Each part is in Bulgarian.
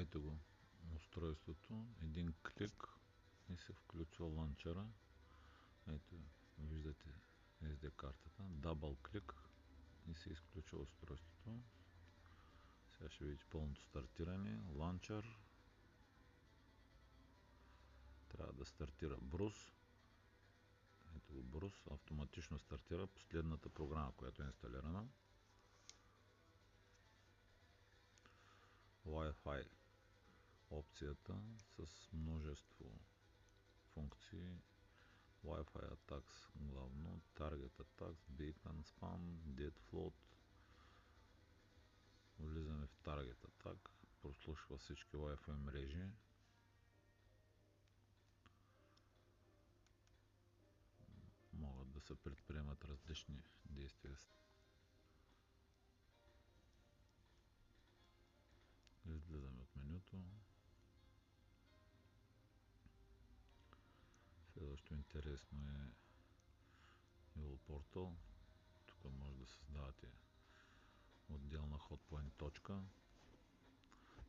Ето го устройството, един клик и се включва лънчера. Ето, виждате SD картата, дабъл клик и се изключва устройството. Сега ще видите пълното стартиране. Ланчър. Трябва да стартира Брус. Ето го Брус. Автоматично стартира последната програма, която е инсталирана. Wi-Fi опцията с множество функции. Wi-Fi Attacks главно, Target Attacks, Beacon Spam, Dead Float. Влизаме в Target Attack, прослушва всички Wi-Fi мрежи. Могат да се предприемат различни действия. Излизаме от менюто. Следващото интересно е Evil Portal. Тук може да създавате отделна Hotpoint точка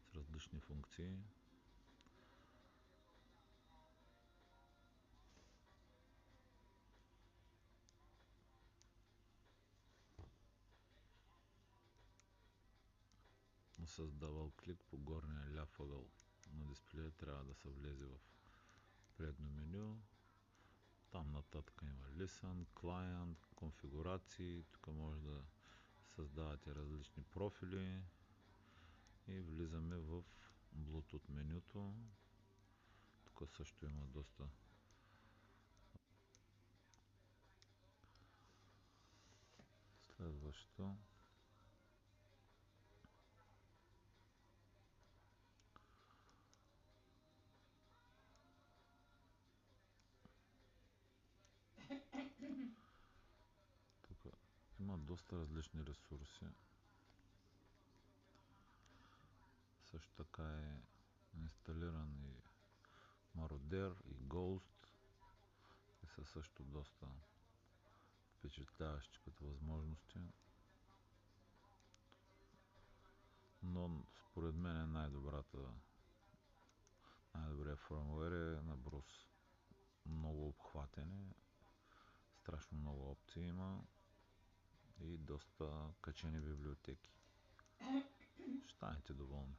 с различни функции. С дабъл клик по горния ляв ъгъл на дисплея трябва да се влезе в предно меню. Там нататък има Listen, Client, конфигурации. Тук може да създавате различни профили и влизаме в Bluetooth менюто. Тук също има доста следващо. Тук има доста различни ресурси. Също така е инсталиран и Marauder и Ghost. И са също доста впечатляващи като възможности. Но според мен е най-добрият фърмуер е на Брус. Много обхватен е, страшно много опции има и доста качени библиотеки. Ще станете доволни.